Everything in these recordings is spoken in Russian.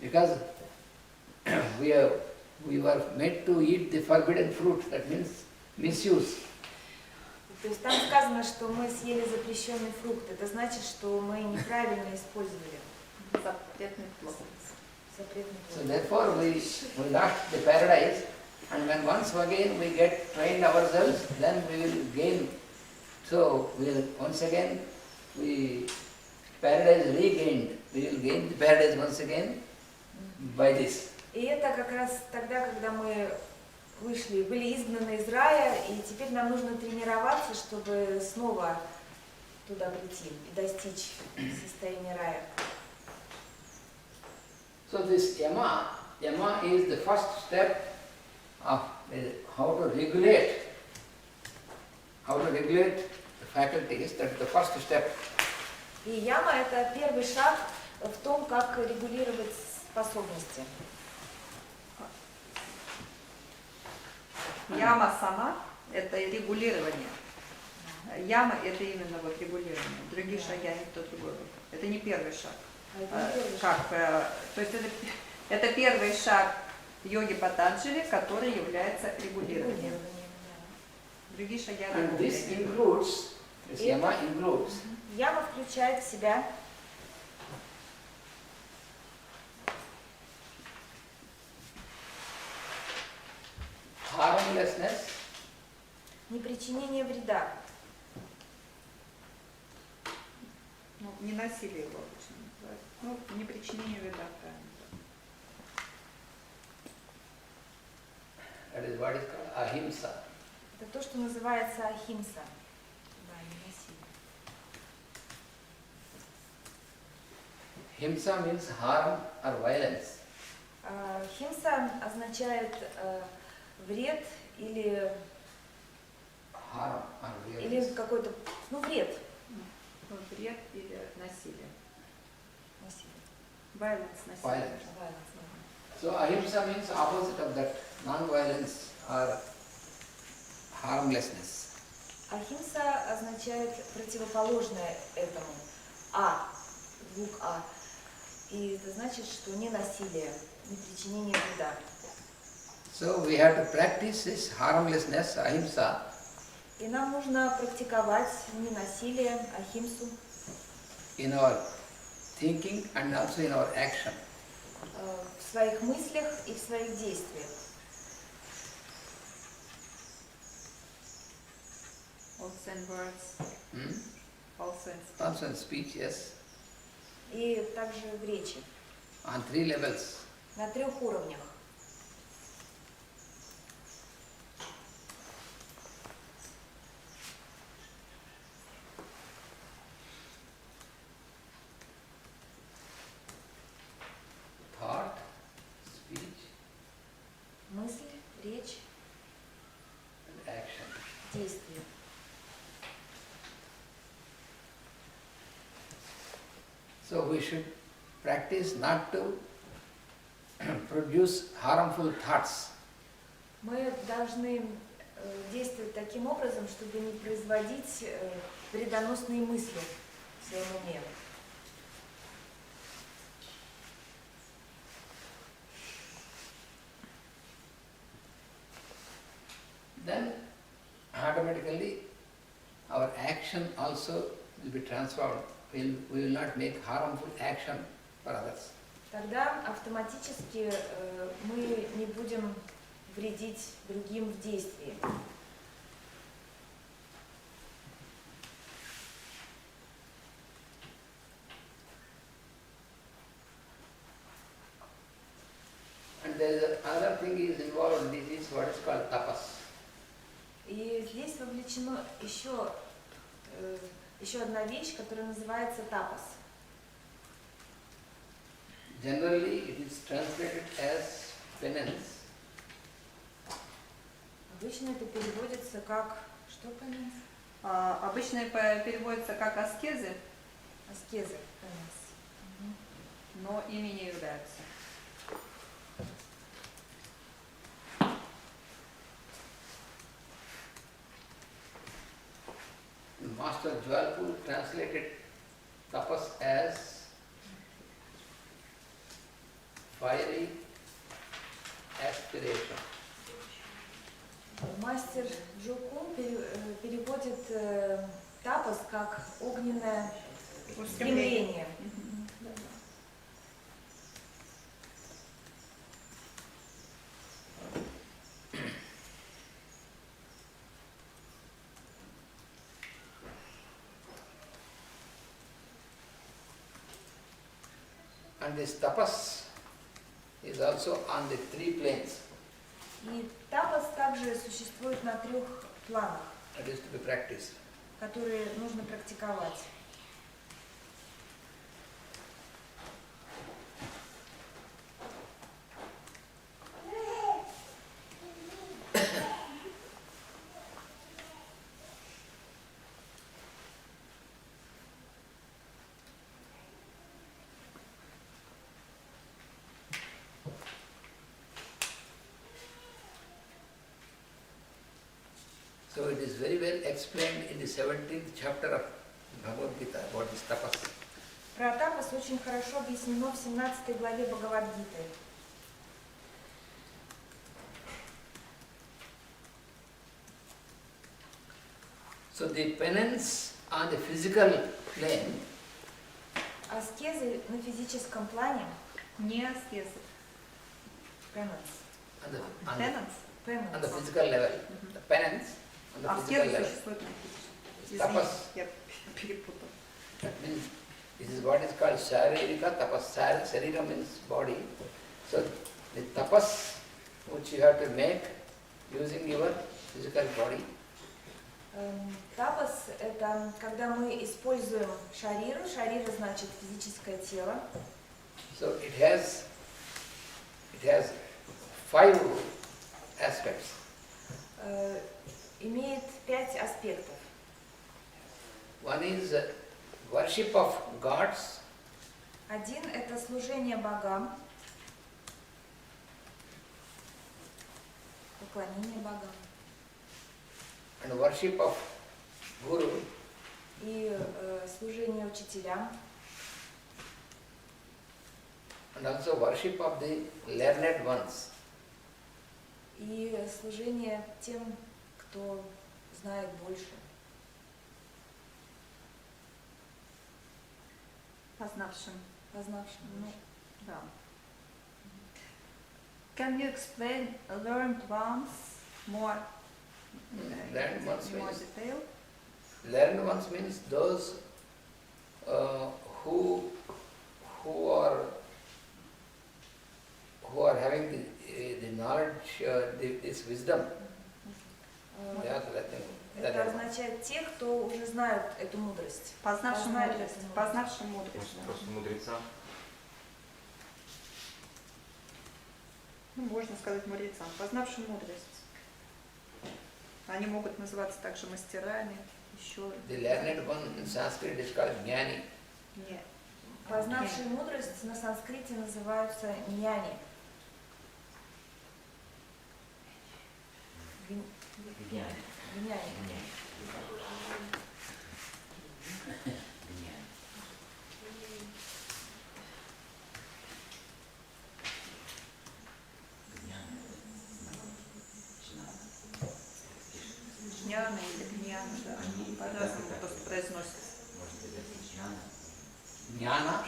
Because we were made to eat the forbidden fruit, that means misuse. То есть там сказано, что мы съели запрещенный фрукт. Это значит, что мы неправильно использовали Запретный плод. запретный So плод. therefore we lost the paradise, and when once again we get trained ourselves, then we will gain. So we will once again paradise regained. We will gain the paradise once again by this. И это как раз тогда, когда мы вышли, были изгнаны из рая, и теперь нам нужно тренироваться, чтобы снова туда прийти и достичь состояния рая. So this yama is the first step of how to regulate the faculties. That's the first step. И яма – это первый шаг в том, как регулировать способности. Яма сама – это регулирование. Яма – это именно вот регулирование. Другие шаги, они то другое. Это не первый шаг. А это не первый шаг. То есть это первый шаг йоги Патанджали, который является регулированием. Другие шаги – And this регулирование. includes, this yama includes Яма включает в себя harmlessness, непричинение вреда, Ну, не насилие его обычно называют. Ну, не причинение вреда, правильно. that is what is called ahimsa. это то, что называется ахимса. Да, не насилие. Himsa means harm or violence. Химса означает вред или Harm or violence. какой-то, вред. Ну, вред или насилие. Насилие. Violence, насилие. Violence. Violence, да. So ahimsa means opposite of that, non-violence or harmlessness. Ахимса означает противоположное этому. Звук А. И это значит, что не насилие, не причинение вреда. So we have to practice this harmlessness, ahimsa, И нам нужно практиковать ненасилие, ахимсу in our thinking and also in our action. в своих мыслях и в своих действиях. Also in words, Hmm? also in speech. Also in speech, yes, И также в речи. on 3 levels. На 3 уровнях. Thought, speech Мысль, речь, and action. действие. So we should practice not to produce harmful thoughts. Мы должны действовать таким образом, чтобы не производить вредоносные мысли в своем уме. Then automatically our action also will be transformed. We will not make harmful action for others. Тогда автоматически мы не будем вредить другим в действии. And there is another thing is involved, this is what is called tapas. И здесь вовлечено еще одна вещь, которая называется тапас. Generally it is translated as penance, Обычно это переводится как... Что penance? Обычно переводится как аскезы, Аскезы. Penance. но ими не являются. Master Jwalpur translated tapas as fiery aspiration. Мастер Джокун переводит тапас как огненное стремление. And this tapas is also on the three planes. И тапас также существует на 3 планах, That is to be practiced. которые нужно практиковать. So it is very well explained in the 17th chapter of Bhagavad Gita about this tapas. Про тапас очень хорошо объяснено в 17 главе Бхагавад-гиты. So the penance on the physical plane Аскезы на физическом плане, Не аскезы. penance, on the, Penance. on the physical level. The penance on the physical Аскезы level. существуют на физическом. Tapas. Извините, я перепутала. That means this is what is called sharirika tapas. Sharira means body. So the tapas which you have to make using your physical body. Тапас – это когда мы используем шариру. Шарира значит физическое тело. So it has 5 aspects. Имеет 5 аспектов. One is worship of gods, Один – это служение богам, поклонение богам. and worship of guru, И служение учителям, and also worship of the learned ones. и служение тем, кто знает больше. Познавшим. Познавшим. Ну, да. Can you explain learned ones more? Learned ones More means detail? learned ones means those who are having the knowledge, this wisdom. They are Это learned. означает те, кто уже знают эту мудрость. Познавшим Познали мудрость. эту мудрость. Познавшим мудрость. Просто мудреца. Ну, можно сказать мудрецам. Познавшим мудрость. Они могут называться также мастерами, еще. The learned one in Sanskrit is called jnani. Нет. Познавшие мудрость на санскрите называются няни. Гняни. Жняна или гняна, да. По-разному просто произносится. Jnana.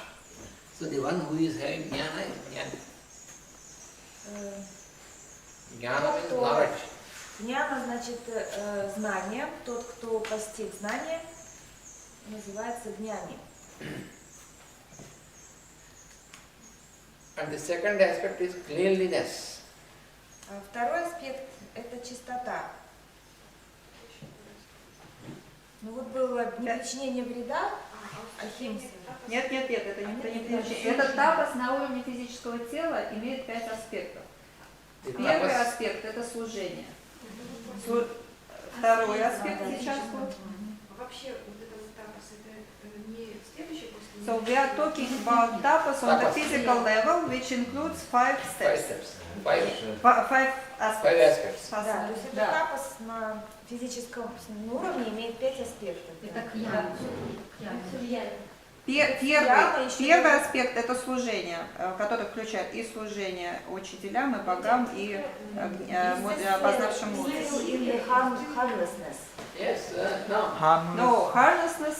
So the one who is having jnana is jnani. Jnana means knowledge. Гняна значит знание. Тот, кто постиг знание, называется гняни. And the second aspect is cleanliness. Второй аспект – это чистота. Ну вот было непричинение вреда, ахимса. Нет, это не причина. Этот тапас на уровне физического тела имеет 5 аспектов. The Первый tapas, аспект – это служение. Второй аспект Да, да. сейчас будет. Вообще, вот это вот тапас, это не следующий после... So we are talking about tapas on the Tapas. physical level, which includes 5 5 steps. steps. 5 Five aspects. aspects. Да, то есть это Да. тапас на физическом уровне имеет 5 аспектов. Это кьян. Яма еще Первый даже- аспект – это служение, который включает и служение учителям, и богам, и познавшим мудрость. Still in the harmlessness. Yes, no. Но harmlessness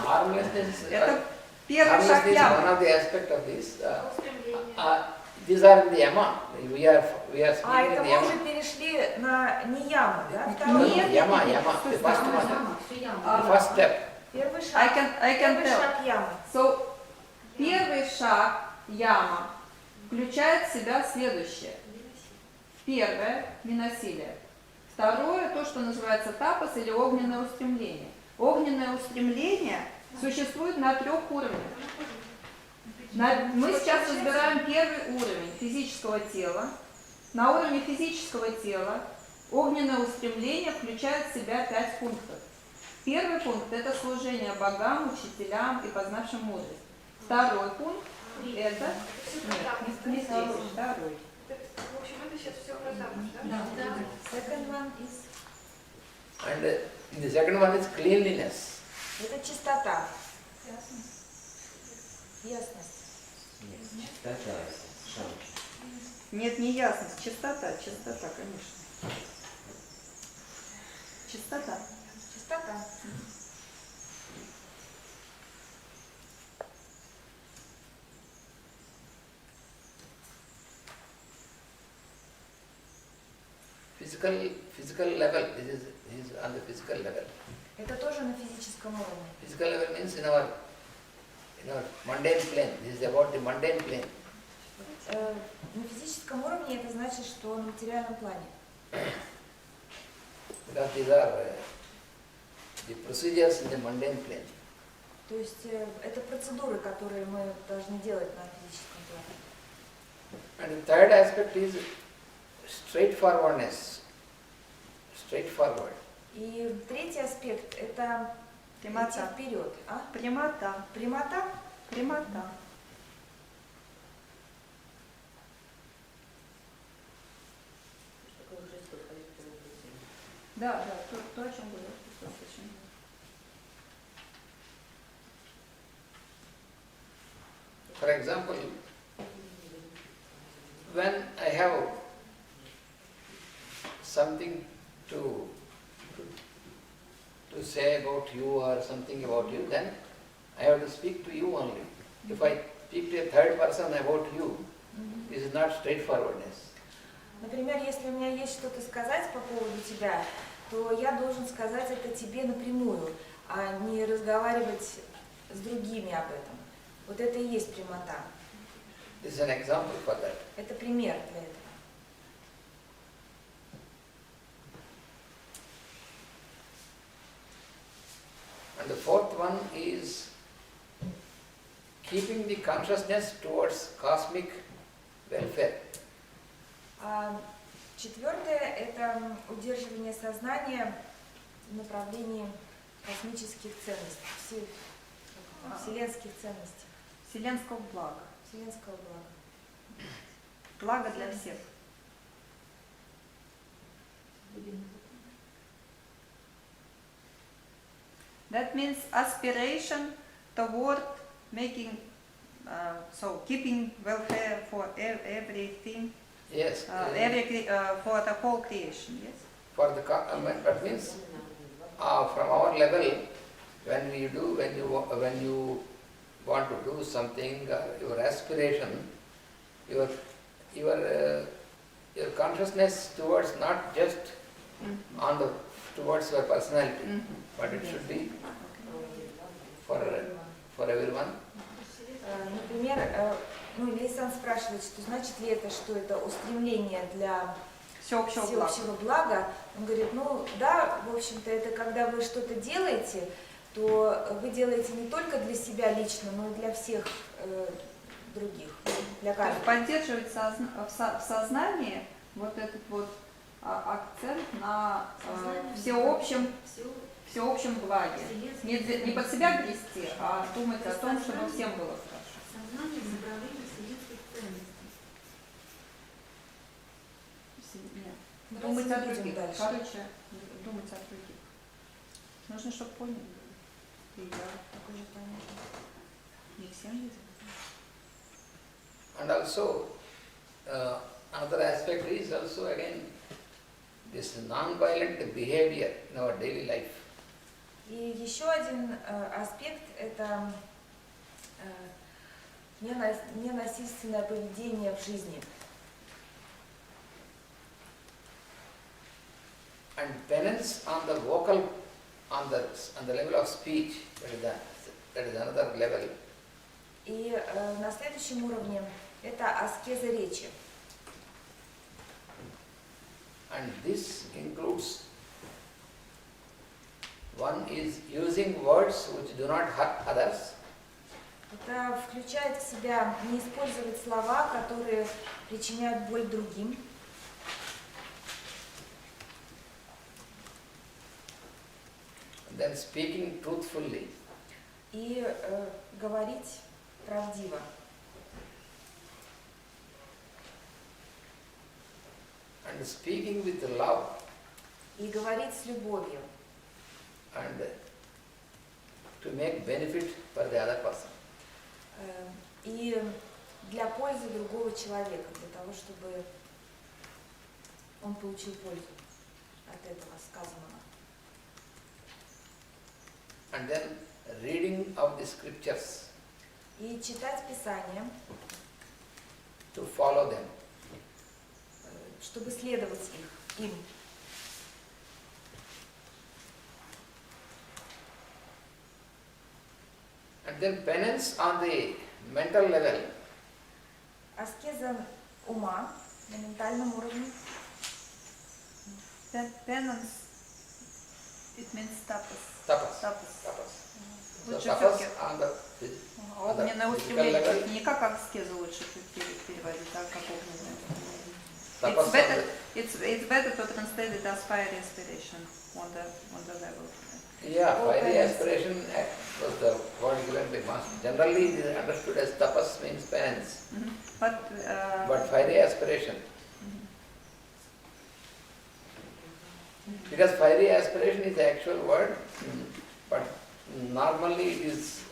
Harmlessness. – это первый шаг Harmlessness is one ямы. of the aspect of this. Устремление. These are in the yama. We are А, speaking это in the мы уже yama. перешли на не яму, да? No, Второй. Нет. Yama, yama. Что The first самое? one. А, The first step. Первый I шаг. can Первый tell. шаг ямы. So, первый шаг яма включает в себя следующее. Первое – ненасилие. Второе – то, что называется тапас или огненное устремление. Огненное устремление существует на 3 уровнях. Мы сейчас разбираем первый уровень физического тела. На уровне физического тела огненное устремление включает в себя 5 пунктов. Первый пункт – это служение богам, учителям и познавшим мудрость. Второй пункт – это… Нет, не второй. В общем, это сейчас все про тапос, да? Second one is… And the second one is cleanliness. Это чистота. Ясность. Нет, не ясность, чистота, конечно. Чистота. Чистота. Physical level. This is on the physical level. Это тоже на физическом уровне. Physical level means in our mundane plane. This is about the mundane plane. На физическом уровне это значит, что на материальном плане. Because these are the procedures in the mundane plane. То есть это процедуры, которые мы должны делать на физическом плане. And the third aspect is straightforwardness. Straightforward. И третий аспект – это идти Прямота. вперед. А? Прямота. Прямота? Прямота. Да, то, о чем говорил Христос, очень. For example, when I have something to say about you or something about you, then I have to speak to you only. If I speak to a third person about you, this is not straightforwardness. Например, если у меня есть что-то сказать по поводу тебя, то я должен сказать это тебе напрямую, а не разговаривать с другими об этом. Вот это и есть прямота. This is an example for that. Это пример для этого. And the fourth one is keeping the consciousness towards cosmic welfare. А четвертое – это удерживание сознания в направлении космических ценностей, вселенских ценностей, Вселенского блага. вселенского блага. Благо для всех. That means aspiration toward making, so keeping welfare for everything, Yes. for the whole creation, yes? For the that means from our level, when you want to do something, your aspiration, your consciousness towards not just towards your personality, but it should be for everyone. Например, Лейсан спрашивает, что значит ли это, что это устремление для Всеобщего блага. всеобщего блага. Он говорит, ну да, в общем-то, это когда вы что-то делаете, то вы делаете не только для себя лично, но и для всех других, для То есть каждого. поддерживать в сознании вот этот вот акцент на всеобщем благе. Не под себя грести, а думать о том, чтобы всем было хорошо. Сознание направление вселенских ценностей. Нет. Давайте Думать о не будем других. дальше. Короче, думать о других. Нужно, чтобы поняли. И я. Так уже понятно. Не всем языкам. And also, another aspect is also again this non-violent behavior in our daily life. И еще один аспект – это ненасильственное поведение в жизни. And penance on the vocal, on the level of speech, that is another level. И на следующем уровне это аскеза речи. And this includes, one is using words which do not hurt others, Это включает в себя не использовать слова, которые причиняют боль другим. then speaking truthfully, И говорить правдиво. and speaking with love, И говорить с любовью. and to make benefit for the other person. И для пользы другого человека, для того, чтобы он получил пользу от этого сказанного. And then reading of the scriptures, И читать Писание, to follow them. чтобы следовать им. And then penance on the mental level, Аскеза ума на ментальном уровне. Penance, it means tapas. tapas. Tapas. Tapas. So Лучше tapas всё-таки on the огненное physical устремление. level. Не как аскеза лучше переводить, а как огненное. tapas It's on better, the, it's better to translate it as fiery aspiration on the level. yeah, Oh, fiery penance. aspiration was the word given by Master. Generally it is understood as tapas means penance, but fiery aspiration. Because fiery aspiration is the actual word, but normally it is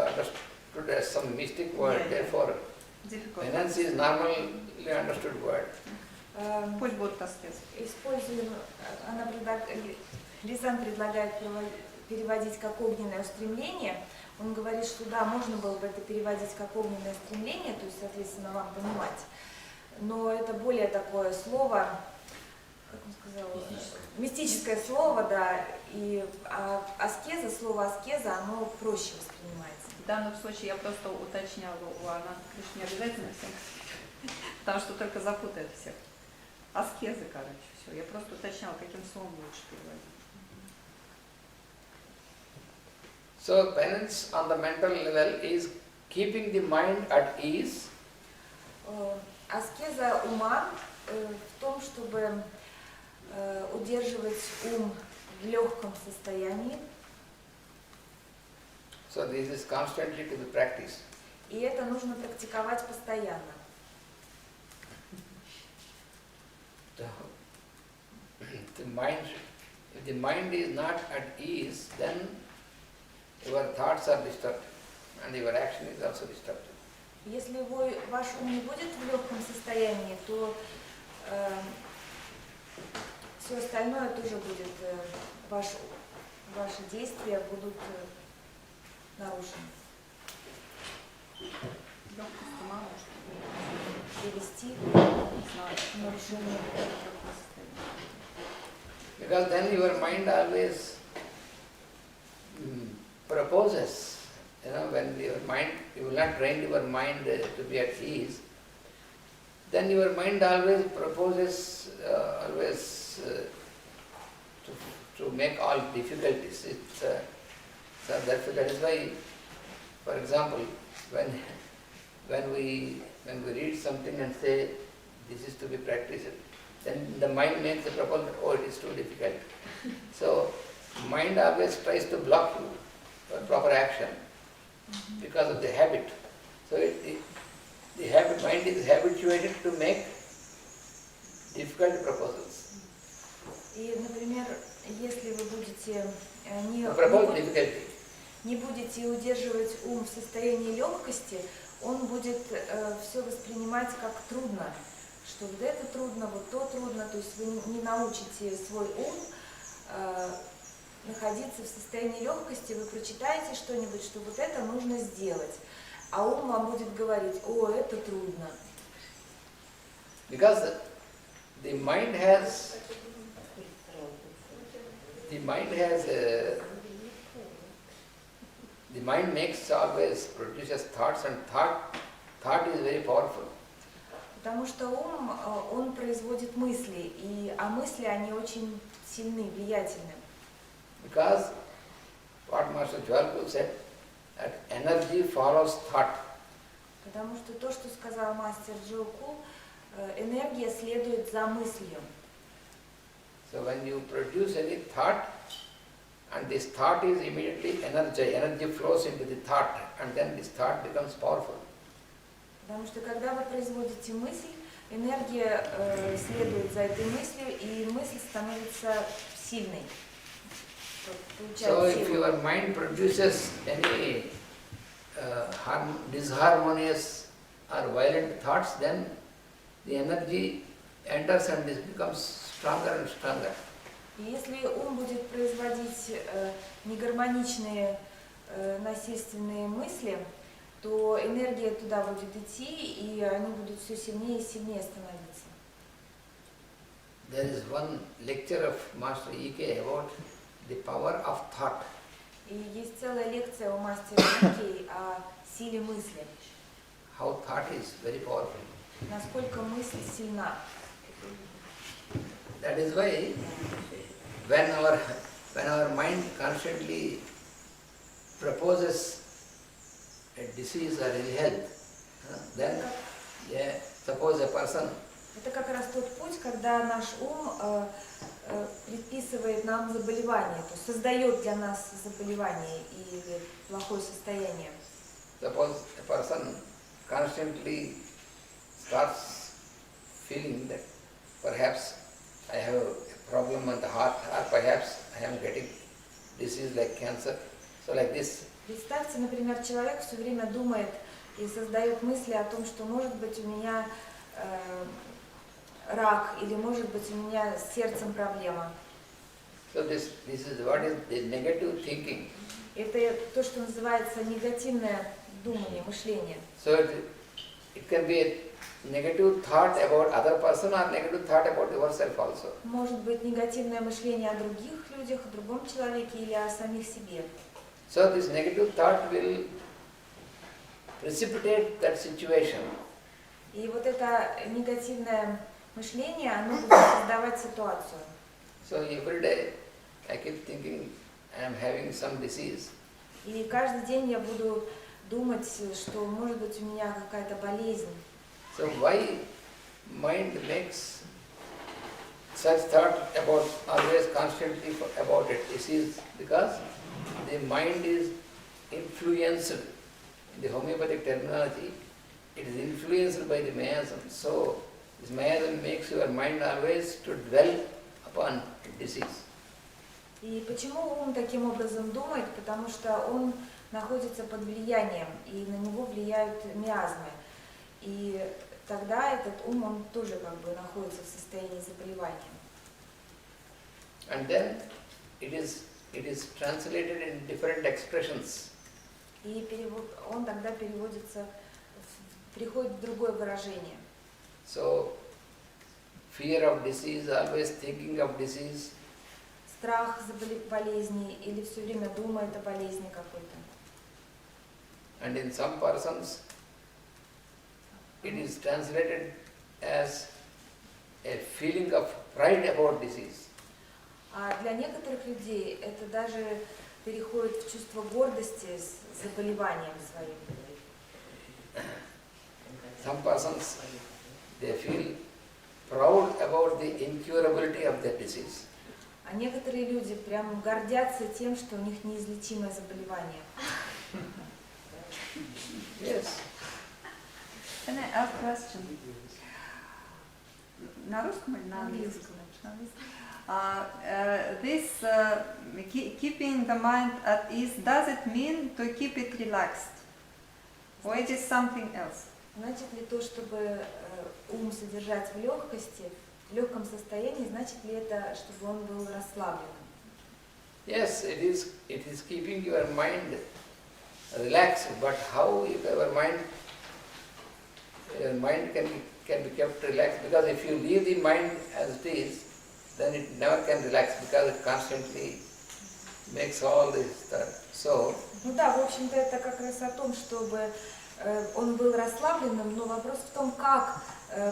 understood as some mystic word, Yeah, yeah. therefore difficult. penance is normally understood word. Пусть будет аскез. Используем, Рязан предлагает переводить как огненное устремление. Он говорит, что да, можно было бы это переводить как огненное стремление, то есть, соответственно, вам понимать. Но это более такое слово, как он сказал, мистическое слово, да, и аскеза, слово аскеза, оно проще воспринимается. В данном случае я просто уточняла у Ананты Кришны, не обязательно всем, потому что только запутает всех. Аскезы, короче, все. Я просто уточняла, каким словом лучше переводить. So penance on the mental level is keeping the mind at ease, Аскеза ума в том, чтобы удерживать ум в легком состоянии, so this is constantly to be practiced. и это нужно практиковать постоянно. The mind, if the mind is not at ease, then your thoughts are disturbed and your action is also disturbed. Если ваш ум не будет в легком состоянии, то все остальное тоже будет, ваши действия будут нарушены, Легкость ума может привести не знаю, к нарушению. Because then your mind always proposes, when your mind, you will not train your mind to be at ease, then your mind always proposes, to make all difficulties. So that is why, for example, when we read something and say this is to be practiced, then the mind makes the proposal, oh, it is too difficult. So mind always tries to block you for proper action because of the habit. So the habit, mind is habituated to make difficult proposals. И, например, если вы будете не... To propose difficulty. не будете удерживать ум в состоянии легкости, он будет все воспринимать как трудно, что вот это трудно, вот то трудно, то есть вы не научите свой ум находиться в состоянии легкости, вы прочитаете что-нибудь, что вот это нужно сделать, а ум вам будет говорить: о, это трудно. Because the mind has the mind makes always produces thoughts, and thought is very powerful. Потому что ум, он производит мысли, а мысли, они очень сильны, влиятельны. Because what Master Jwalpur said, that energy follows thought. Потому что то, что сказал мастер Джоукул, энергия следует за мыслью. So when you produce any thought, and this thought is immediately energy flows into the thought, and then this thought becomes powerful. Потому что когда вы производите мысль, энергия следует за этой мыслью, и мысль становится сильной. So if your mind produces any disharmonious or violent thoughts, then the energy enters and this becomes stronger and stronger. И если ум будет производить негармоничные насильственные мысли, то энергия туда будет идти, и они будут все сильнее и сильнее становиться. There is one lecture of Master E.K. about the power of thought. И есть целая лекция у мастера Икей о силе мысли, How thought is very powerful. насколько мысль сильна. That is why when our mind constantly proposes a disease or ill health, then suppose a person Это как раз тот путь, когда наш ум предписывает нам заболевание, то есть создает для нас заболевание или плохое состояние. Suppose a person constantly starts feeling that perhaps I have a problem on the heart, or perhaps I am getting disease like cancer. So like this. Представьте, например, человек все время думает и создает мысли о том, что может быть у меня рак, или может быть у меня с сердцем проблема. So this is what is the negative thinking. Это то, что называется негативное думание, мышление. So it can be a negative thought about other person or negative thought about yourself also. Может быть негативное мышление о других людях, о другом человеке или о самих себе. So this negative thought will precipitate that situation. И вот это негативное мышление, оно будет создавать ситуацию. So every day I keep thinking I am having some disease. И каждый день я буду думать, что может быть у меня какая-то болезнь. So why mind makes such thought about always constantly about it? This is because the mind is influenced, in the homeopathic terminology, it is influenced by the miasm. So this miasm makes your mind always to dwell upon disease. И почему ум таким образом думает? Потому что он находится под влиянием, и на него влияют миазмы. И тогда этот ум, он тоже как бы находится в состоянии заболевания. And then it is translated in different expressions. И он тогда переводится, приходит в другое выражение. So fear of disease, always thinking of disease. Страх болезни или все время думает о болезни какой-то. And in some persons, it is translated as a feeling of pride about disease. А для некоторых людей это даже переходит в чувство гордости с заболеванием своим. Some persons, they feel proud about the incurability of their disease. А некоторые люди прям гордятся тем, что у них неизлечимое заболевание. Yes. Can I ask a question? На русском или на английском? английском. This keeping the mind at ease, does it mean to keep it relaxed? Or it is something else? Значит ли то, чтобы ум содержать в легкости, в легком состоянии, значит ли это, чтобы он был расслабленным? Yes, it is keeping your mind relaxed, but how your mind can be kept relaxed, because if you leave the mind as it is, then it never can relax, because it constantly makes all this stuff. So, Ну да, в общем-то это как раз о том, чтобы он был расслабленным, но вопрос в том, как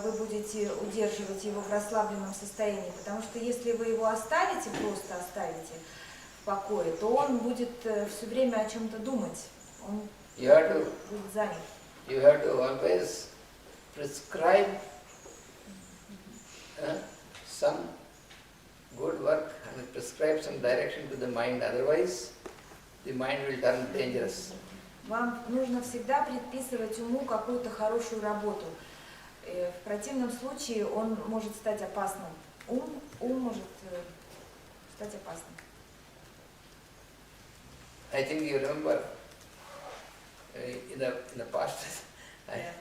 вы будете удерживать его в расслабленном состоянии, потому что если вы его оставите, просто оставите в покое, то он будет все время о чем-то думать, он будет занят. you have to always prescribe some good work and prescribe some direction to the mind, otherwise the mind will turn dangerous. Вам нужно всегда предписывать уму какую-то хорошую работу. В противном случае он может стать опасным. Ум может стать опасным. I think you remember in the past I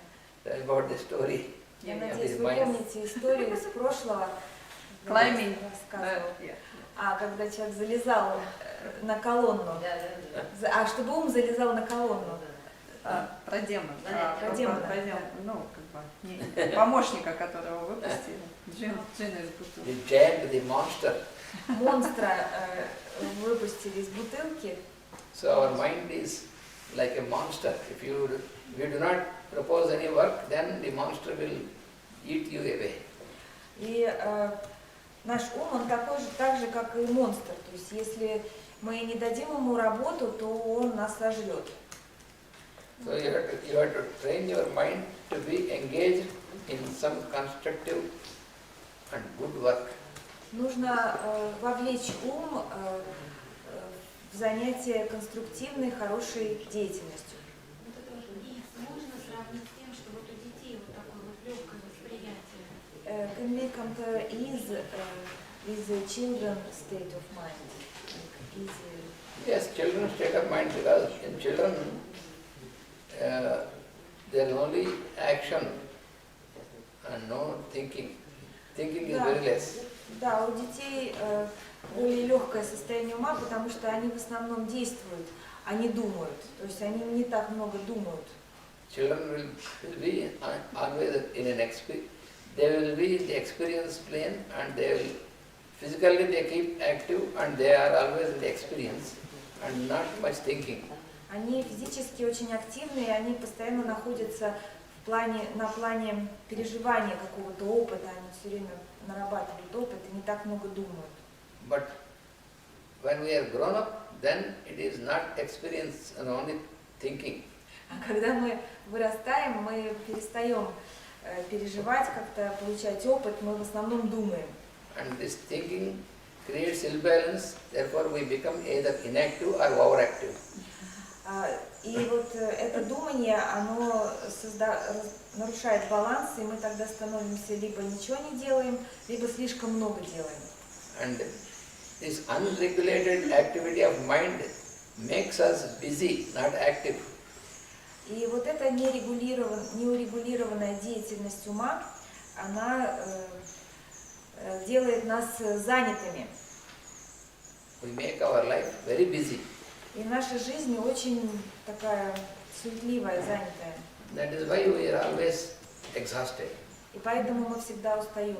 tell about the story. Я of надеюсь, the вы mind. помните историю из прошлого. Я Climbing. рассказывала. Yeah. Когда человек залезал на колонну. Чтобы ум залезал на колонну. Про демона. Про демона, Про да. демона. Ну, как бы, помощника, которого выпустили. Джин из бутылки. The giant, the monster. Монстра выпустили из бутылки. So our mind is like a monster. If you do not propose any work, then the monster will eat you away. И наш ум, он такой же, так же, как и монстр. То есть, если мы не дадим ему работу, то он нас сожрет. So you have to train your mind to be engaged in some constructive and good work. Нужно вовлечь ум в занятие конструктивной, хорошей деятельностью. И можно сравнить с тем, что вот у детей вот такое вот легкое восприятие. Can we compare ease with the children's state of mind? Easy. Yes, children's state of mind, because in children there is only action and no thinking. Thinking is very less. Да, у детей более легкое состояние ума, потому что они в основном действуют, они думают. То есть они не так много думают. Children will be always in an experience. They will be in the experience plane, and they will physically they keep active, and they are always in the experience and not much thinking. Они физически очень активны, и они постоянно находятся на плане переживания какого-то опыта, они все время нарабатывают опыт и не так много думают. But when we are grown up, then it is not experience and only thinking. А когда мы вырастаем, мы перестаем переживать, как-то получать опыт, мы в основном думаем. And this thinking creates ill balance, therefore we become either inactive or overactive. И вот это думание, оно нарушает баланс, и мы тогда становимся либо ничего не делаем, либо слишком много делаем. And this unregulated activity of mind makes us busy, not active. И вот эта неурегулированная деятельность ума, она делает нас занятыми. We make our life very busy. И наша жизнь очень такая суетливая, занятая. That is why we are always exhausted. И поэтому мы всегда устаем.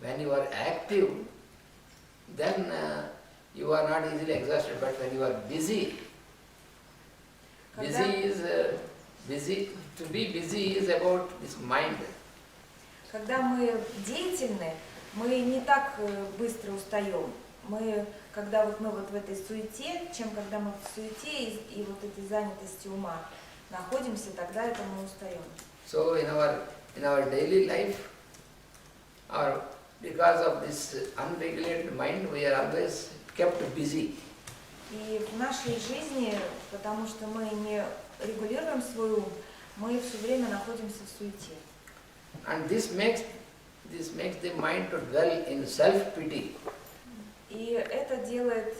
When you are active, then you are not easily exhausted. But when you are busy, to be busy is about this mind. Когда мы деятельны, мы не так быстро устаем. Когда мы вот в этой суете, чем когда мы в суете и вот этой занятости ума находимся, тогда это мы устаем. So in our daily life, or because of this unregulated mind, we are always kept busy. И в нашей жизни, потому что мы не регулируем свой ум, мы все время находимся в суете. And this makes the mind to dwell in self-pity. И это делает